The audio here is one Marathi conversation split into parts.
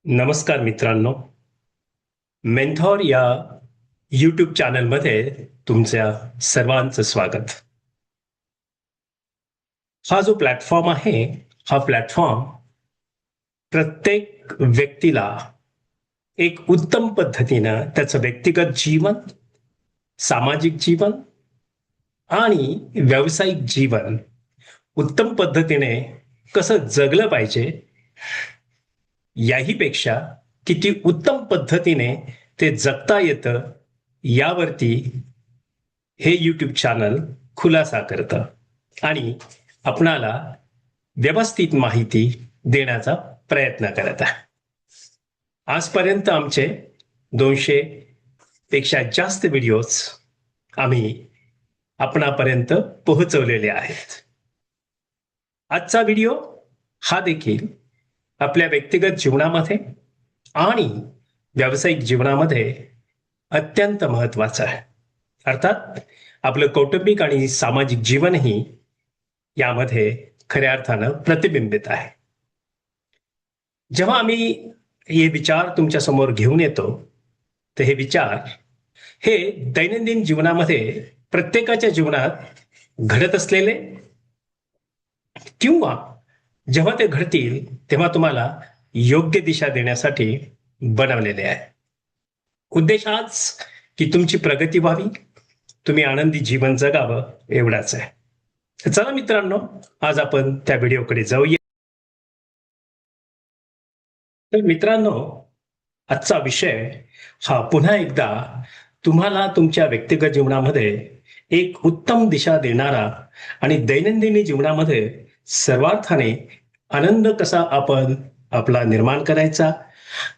नमस्कार मित्रांनो. मेंथॉर या यूट्यूब चॅनलमध्ये तुमच्या सर्वांचं स्वागत. हा जो प्लॅटफॉर्म आहे, हा प्लॅटफॉर्म प्रत्येक व्यक्तीला एक उत्तम पद्धतीनं त्याचं व्यक्तिगत जीवन, सामाजिक जीवन आणि व्यावसायिक जीवन उत्तम पद्धतीने कसं जगलं पाहिजे, याही पेक्षा किती उत्तम पद्धतीने ते जगता येतं यावरती हे यूट्यूब चॅनल खुलासा करतं आणि आपणाला व्यवस्थित माहिती देण्याचा प्रयत्न करत आहे. आजपर्यंत आमचे 200 पेक्षा जास्त व्हिडिओज आम्ही आपणापर्यंत पोहोचवलेले आहेत. आजचा व्हिडिओ हा देखील आपल्या व्यक्तिगत जीवनामध्ये आणि व्यावसायिक जीवनामध्ये अत्यंत महत्वाचा आहे. अर्थात आपलं कौटुंबिक आणि सामाजिक जीवनही यामध्ये खऱ्या अर्थानं प्रतिबिंबित आहे. जेव्हा आम्ही हे विचार तुमच्या समोर घेऊन येतो, तर हे विचार हे दैनंदिन जीवनामध्ये प्रत्येकाच्या जीवनात घडत असलेले किंवा जेव्हा ते घडतील तेव्हा तुम्हाला योग्य दिशा देण्यासाठी बनवलेले आहे. उद्देश हाच की तुमची प्रगती व्हावी, तुम्ही आनंदी जीवन जगावं, एवढाच आहे. चला मित्रांनो, आज आपण त्या व्हिडिओकडे जाऊया. तर मित्रांनो, आजचा विषय हा पुन्हा एकदा तुम्हाला तुमच्या व्यक्तिगत जीवनामध्ये एक उत्तम दिशा देणारा आणि दैनंदिन जीवनामध्ये सर्वार्थाने आनंद कसा आपण आपला निर्माण करायचा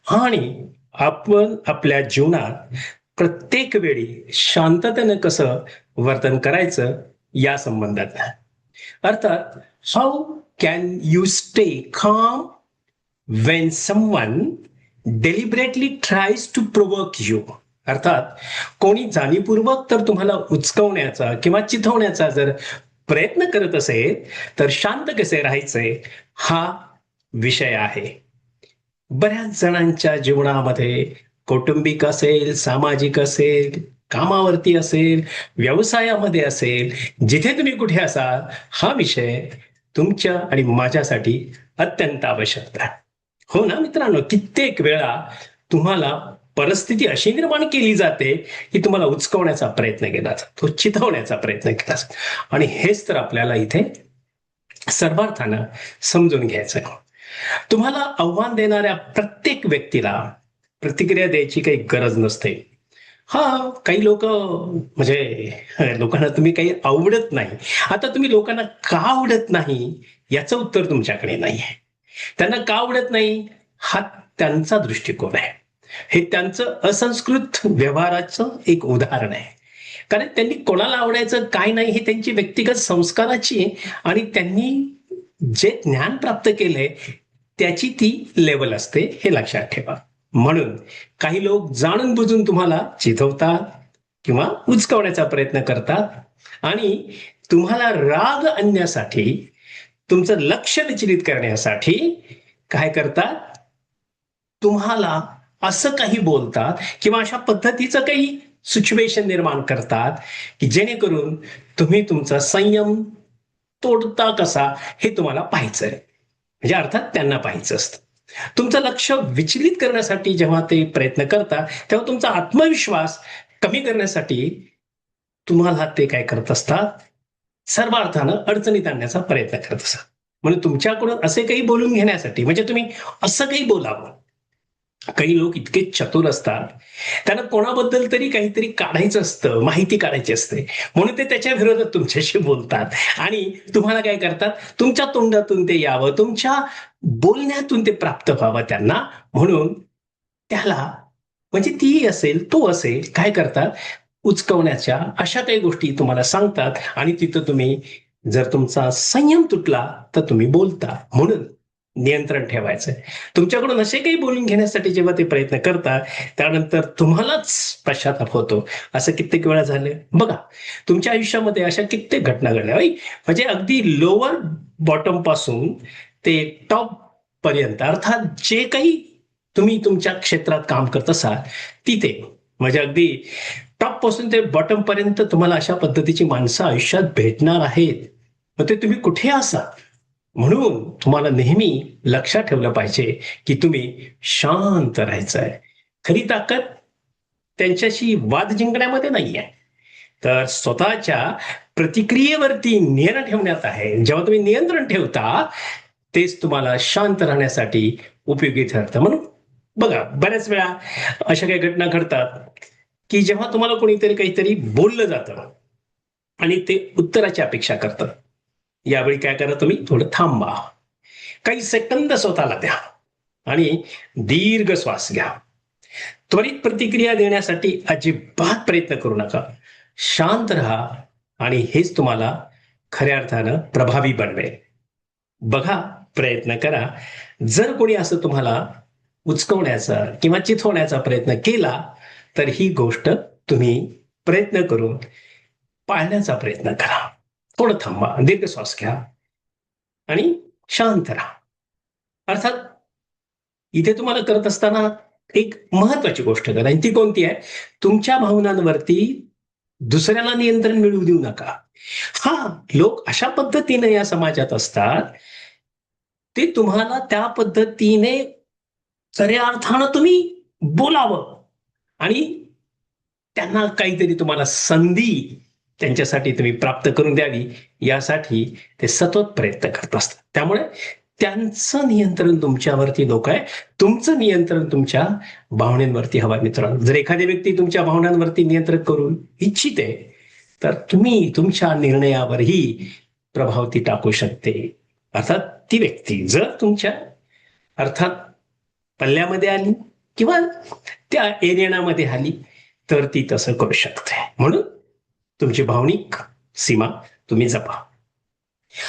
आणि आपण आपल्या जीवनात प्रत्येक वेळी शांततेने कसं वर्तन करायचं या संबंधात आहे. अर्थात how can you stay calm when someone deliberately tries to provoke you. अर्थात कोणी जाणीवपूर्वक तर तुम्हाला उचकवण्याचा किंवा चिथवण्याचा जर प्रयत्न करत असेल तर शांत कसे राहायचे हा विषय आहे. बऱ्याच जणांच्या जीवनामध्ये कौटुंबिक असेल, सामाजिक असेल, कामावरती असेल, व्यवसायामध्ये असेल, जिथे तुम्ही कुठे असाल, हा विषय तुमच्या आणि माझ्यासाठी अत्यंत आवश्यक आहे. हो ना मित्रांनो, कित्येक वेळा तुम्हाला परिस्थिती अशी निर्माण केली जाते की तुम्हाला उचकवण्याचा प्रयत्न केला जातो, चिथवण्याचा प्रयत्न केला जातो आणि हेच तर आपल्याला इथे सर्वार्थानं समजून घ्यायचं आहे. तुम्हाला आव्हान देणाऱ्या प्रत्येक व्यक्तीला प्रतिक्रिया द्यायची काही गरज नसते. हा, काही लोक म्हणजे लोकांना तुम्ही काही आवडत नाही. आता तुम्ही लोकांना का आवडत नाही याचं उत्तर तुमच्याकडे नाही आहे. त्यांना का आवडत नाही हा त्यांचा दृष्टिकोन आहे. हे त्यांचं असंस्कृत व्यवहाराचं एक उदाहरण आहे. कारण त्यांनी कोणाला आवडायचं काय नाही हे त्यांची व्यक्तिगत संस्काराची आणि त्यांनी जे ज्ञान प्राप्त केलंय त्याची ती लेवल असते, हे लक्षात ठेवा. म्हणून काही लोक जाणून बुजून तुम्हाला चिथवतात किंवा उचकवण्याचा प्रयत्न करतात आणि तुम्हाला राग आणण्यासाठी, तुमचं लक्ष विचलित करण्यासाठी काय करतात, तुम्हाला असं काही बोलतात किंवा अशा पद्धतीचं काही सिच्युएशन निर्माण करतात की जेणेकरून तुम्ही तुमचा संयम तोडता कसा हे तुम्हाला पाहायचंय. म्हणजे अर्थात त्यांना पाहायचं असतं. तुमचं लक्ष विचलित करण्यासाठी जेव्हा ते प्रयत्न करतात तेव्हा तुमचा आत्मविश्वास कमी करण्यासाठी तुम्हाला ते काय करत असतात, सर्वार्थानं अडचणीत आणण्याचा प्रयत्न करत असतात. म्हणून तुमच्याकडून असे काही बोलून घेण्यासाठी, म्हणजे तुम्ही असं काही बोलावं. काही लोक इतके चतुर असतात, त्यांना कोणाबद्दल तरी काहीतरी काढायचं असतं, माहिती काढायची असते, म्हणून ते त्याच्या विरोधात तुमच्याशी बोलतात आणि तुम्हाला काय करतात, तुमच्या तोंडातून ते यावं, तुमच्या बोलण्यातून ते प्राप्त व्हावं त्यांना, म्हणून त्याला म्हणजे ती असेल तो असेल काय करतात, उचकवण्याच्या अशा काही गोष्टी तुम्हाला सांगतात आणि तिथं तुम्ही जर तुमचा संयम तुटला तर तुम्ही बोलता. म्हणून नियंत्रण ठेवायचंय. तुमच्याकडून असे काही बोलून घेण्यासाठी जेव्हा ते प्रयत्न करतात त्यानंतर तुम्हालाच पश्चाताप होतो. असं कित्येक वेळा झालं बघा. तुमच्या आयुष्यामध्ये अशा कित्येक घटना घडल्या, म्हणजे अगदी लोअर बॉटम पासून ते टॉप पर्यंत, अर्थात जे काही तुम्ही तुमच्या क्षेत्रात काम करत असाल तिथे, म्हणजे अगदी टॉप पासून ते बॉटम पर्यंत तुम्हाला अशा पद्धतीची माणसं आयुष्यात भेटणार आहेत. मग ते तुम्ही कुठे असा, म्हणून तुम्हाला नेहमी लक्षात ठेवलं पाहिजे की तुम्ही शांत राहायचंय. खरी ताकद त्यांच्याशी वाद जिंकण्यामध्ये नाहीये, तर स्वतःच्या प्रतिक्रियेवरती नियंत्रण ठेवण्यात आहे. जेव्हा तुम्ही नियंत्रण ठेवता तेच तुम्हाला शांत राहण्यासाठी उपयोगी ठरतं. म्हणून बघा, बऱ्याच वेळा अशा काही घटना घडतात की जेव्हा तुम्हाला कोणीतरी काहीतरी बोललं जातं आणि ते उत्तराची अपेक्षा करतात, यावेळी काय करा, तुम्ही थोडं थांबा, काही सेकंद स्वतःला द्या आणि दीर्घ श्वास घ्या. त्वरित प्रतिक्रिया देण्यासाठी अजिबात प्रयत्न करू नका. शांत राहा आणि हेच तुम्हाला खऱ्या अर्थानं प्रभावी बनवेल. बघा, प्रयत्न करा. जर कोणी असं तुम्हाला उचकवण्याचा किंवा चिथवण्याचा प्रयत्न केला तर ही गोष्ट तुम्ही प्रयत्न करून पाळण्याचा प्रयत्न करा. थोडं थांबा, दीर्घ श्वास घ्या आणि शांत राहा. अर्थात इथे तुम्हाला करत असताना एक महत्वाची गोष्ट करा, आणि ती कोणती आहे, तुमच्या भावनांवरती दुसऱ्याला नियंत्रण मिळवू देऊ नका. हा, लोक अशा पद्धतीने या समाजात असतात, ते तुम्हाला त्या पद्धतीने खऱ्या अर्थानं तुम्ही बोलावं आणि त्यांना काहीतरी तुम्हाला संधी त्यांच्यासाठी तुम्ही प्राप्त करून द्यावी, यासाठी ते सतत प्रयत्न करत असतात. त्यामुळे त्यांचं नियंत्रण तुमच्यावरती नको आहे, तुमचं नियंत्रण तुमच्या भावनेवरती हवं. मित्रांनो, जर एखादी व्यक्ती तुमच्या भावनांवरती नियंत्रण करू इच्छिते तर तुम्ही तुमच्या निर्णयावरही प्रभाव ती टाकू शकते. अर्थात ती व्यक्ती जर तुमच्या अर्थात पल्ल्यामध्ये आली किंवा त्या एरियामध्ये आली तर ती तसं करू शकते. म्हणून तुमची भावनिक सीमा तुम्ही जपा.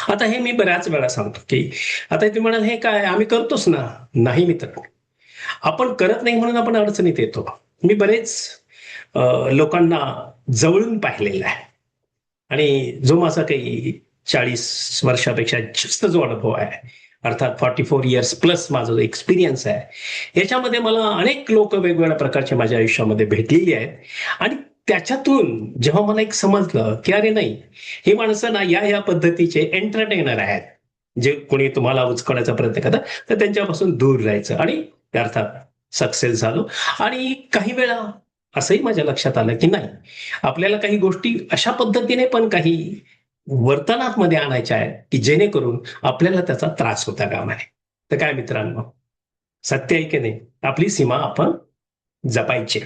आता हे मी बऱ्याच वेळा सांगतो की आता तुम्ही म्हणाल हे काय आम्ही करतोच ना. नाही मित्र, आपण करत नाही म्हणून आपण अडचणीत येतो. मी बरेच लोकांना जवळून पाहिलेलं आहे आणि जो माझा काही 40 वर्षापेक्षा जास्त जो अनुभव आहे, अर्थात 44 इयर्स प्लस माझा जो एक्सपिरियन्स आहे, याच्यामध्ये मला अनेक लोक वेगवेगळ्या प्रकारचे माझ्या आयुष्यामध्ये भेटलेली आहेत. आणि त्याच्यातून जेव्हा मला एक समजलं की अरे नाही, ही माणसं ना या पद्धतीचे एंटरटेनर आहेत, जे कोणी तुम्हाला उचकण्याचा प्रयत्न करतात, तर त्यांच्यापासून दूर राहायचं. आणि अर्थात सक्सेस झालो. आणि काही वेळा असंही माझ्या लक्षात आलं की नाही, आपल्याला काही गोष्टी अशा पद्धतीने पण काही वर्तनामध्ये आणायच्या आहेत की जेणेकरून आपल्याला त्याचा त्रास होता कामा नये. तर काय मित्रांनो, सत्य आहे की नाही, आपली सीमा आपण जपायची.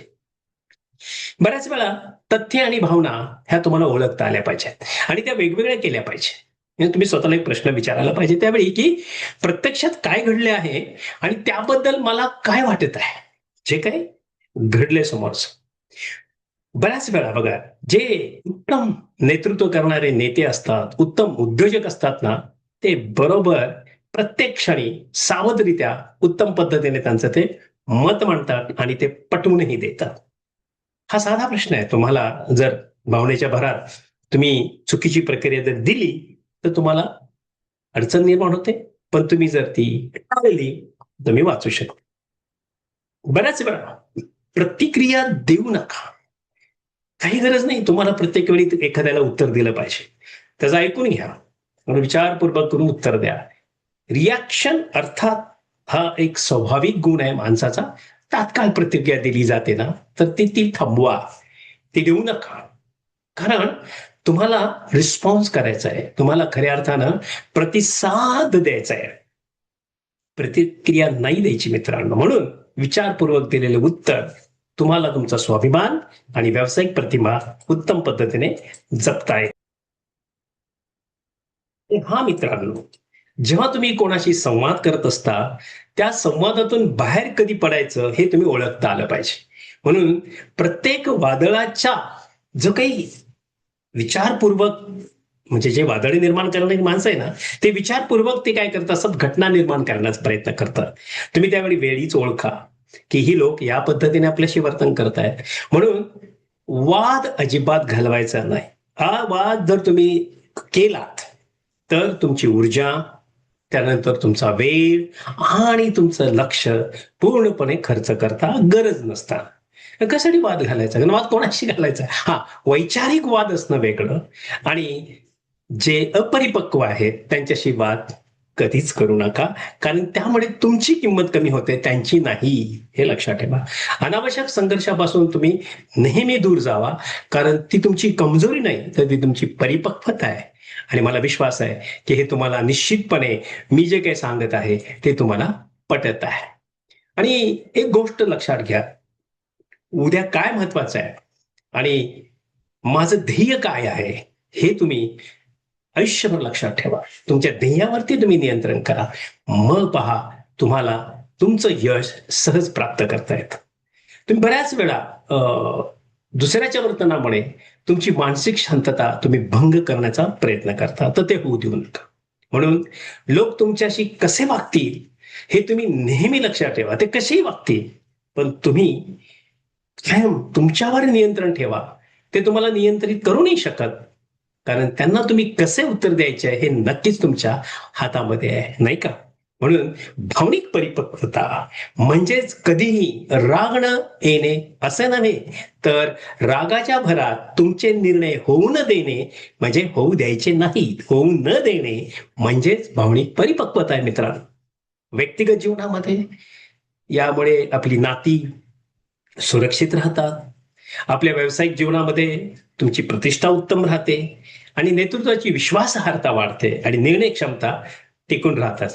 बऱ्याच वेळा तथ्य आणि भावना ह्या तुम्हाला ओळखता आल्या पाहिजेत आणि त्या वेगवेगळ्या केल्या पाहिजे. म्हणजे तुम्ही स्वतःला एक प्रश्न विचारायला पाहिजे त्यावेळी की प्रत्यक्षात काय घडले आहे आणि त्याबद्दल मला काय वाटत आहे, जे काही घडले समोरच. बऱ्याच वेळा बघा, जे उत्तम नेतृत्व करणारे नेते असतात, उत्तम उद्योजक असतात ना, ते बरोबर प्रत्येक क्षणी सावधरित्या उत्तम पद्धतीने त्यांचं ते मत मांडतात आणि ते पटवूनही देतात. हा साधा प्रश्न आहे. तुम्हाला जर भावनेच्या भरात तुम्ही चुकीची प्रक्रिया जर दिली तर तुम्हाला अडचण निर्माण होते, पण तुम्ही जर ती टाळली तुम्ही वाचू शकता. बऱ्याच वेळा प्रतिक्रिया देऊ नका. काही गरज नाही तुम्हाला प्रत्येक वेळी एखाद्याला उत्तर दिलं पाहिजे. त्याचं ऐकून घ्या, विचारपूर्वक करून उत्तर द्या. रिॲक्शन अर्थात हा एक स्वाभाविक गुण आहे माणसाचा. तात्काळ प्रतिक्रिया दिली जाते ना, तर ती थांबवा, ती देऊ नका. कारण तुम्हाला रिस्पॉन्स करायचा आहे, तुम्हाला खऱ्या अर्थानं प्रतिसाद द्यायचा आहे, प्रतिक्रिया नाही द्यायची मित्रांनो. म्हणून विचारपूर्वक दिलेले उत्तर तुम्हाला तुमचा स्वाभिमान आणि व्यावसायिक प्रतिमा उत्तम पद्धतीने जपता येईल. हा मित्रांनो, जेव्हा तुम्ही कोणाशी संवाद करत असता त्या संवादातून बाहेर कधी पडायचं हे तुम्ही ओळखता आलं पाहिजे. म्हणून प्रत्येक वादळाच्या जो काही विचारपूर्वक, म्हणजे जे वादळे निर्माण करणारी माणसं आहे ना, ते विचारपूर्वक ते काय करत असतात, घटना निर्माण करण्याचा प्रयत्न करतात. तुम्ही त्यावेळी वेळीच ओळखा की ही लोक या पद्धतीने आपल्याशी वर्तन करतायत. म्हणून वाद अजिबात घालवायचा नाही. हा वाद जर तुम्ही केलात तर तुमची ऊर्जा, त्यानंतर तुमचा वेळ आणि तुमचं लक्ष पूर्णपणे खर्च करता गरज नसताना कशासाठी वाद घालायचा, वाद कोणाशी घालायचा? हा, वैचारिक वाद असणं वेगळं आणि जे अपरिपक्व आहेत त्यांच्याशी वाद कधीच करू नका, कारण त्यामुळे तुमची किंमत कमी होते, त्यांची नाही, हे लक्षात ठेवा. अनावश्यक संघर्षापासून तुम्ही नेहमी दूर जावा, कारण ती तुमची कमजोरी नाही तर ती तुमची परिपक्वता आहे. आणि मला विश्वास आहे की हे तुम्हाला निश्चितपणे मी जे काही सांगत आहे ते तुम्हाला पटत आहे. आणि एक गोष्ट लक्षात घ्या, उद्या काय महत्वाचं आहे आणि माझं ध्येय काय आहे हे तुम्ही आयुष्यभर लक्षात ठेवा. तुमच्या ध्येयावरती तुम्ही नियंत्रण करा. मग पहा, तुम्हाला तुमचं यश सहज प्राप्त करता येतं. तुम्ही बऱ्याच वेळा दुसऱ्याच्या वर्तनामुळे तुमची मानसिक शांतता तुम्ही भंग करण्याचा प्रयत्न करता, तर ते होऊ देऊ नका. म्हणून लोक तुमच्याशी कसे वागतील हे तुम्ही नेहमी लक्षात ठेवा. ते कसेही वागतील, पण तुम्ही कायम तुमच्यावर नियंत्रण ठेवा. ते तुम्हाला नियंत्रित करू नाही शकत, कारण त्यांना तुम्ही कसे उत्तर द्यायचे हे नक्कीच तुमच्या हातामध्ये आहे, नाही का? म्हणून भावनिक परिपक्वता म्हणजेच कधीही राग न येणे असं नव्हे, तर रागाच्या भरात तुमचे निर्णय होऊ न देणे म्हणजे होऊ द्यायचे नाहीत. होऊ न देणे म्हणजेच भावनिक परिपक्वता आहे मित्रांनो. व्यक्तिगत जीवनामध्ये यामुळे आपली नाती सुरक्षित राहतात. आपल्या व्यावसायिक जीवनामध्ये तुमची प्रतिष्ठा उत्तम राहते आणि नेतृत्वाची विश्वासार्हता वाढते आणि निर्णय क्षमता टिकून राहतात.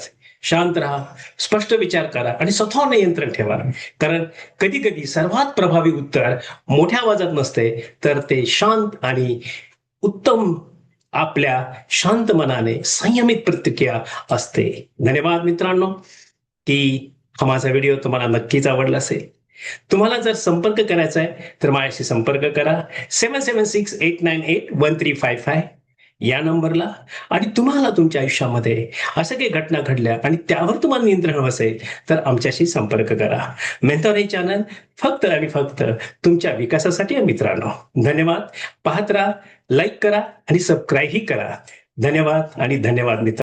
शांत राहा, स्पष्ट विचार करा आणि स्वतःवर नियंत्रण ठेवा. कारण कधी कधी सर्वात प्रभावी उत्तर मोठ्या आवाजात नसते, तर ते शांत आणि उत्तम आपल्या शांत मनाने संयमित प्रतिक्रिया असते. धन्यवाद मित्रांनो, की हा माझा व्हिडिओ तुम्हाला नक्कीच आवडला असेल. तुम्हाला जर संपर्क करायचा आहे तर माझ्याशी संपर्क करा 7768981355 या नंबरला. आणि तुम्हाला तुमच्या आयुष्यामध्ये असं काही घटना घडल्या आणि त्यावर तुम्हाला नियंत्रण हवं असेल तर आमच्याशी संपर्क करा. मेंटॉर हे चॅनल फक्त आणि फक्त तुमच्या विकासासाठी आहे मित्रांनो. धन्यवाद. पाहत राहा, लाईक करा आणि सबस्क्राईबही करा. धन्यवाद आणि धन्यवाद मित्र.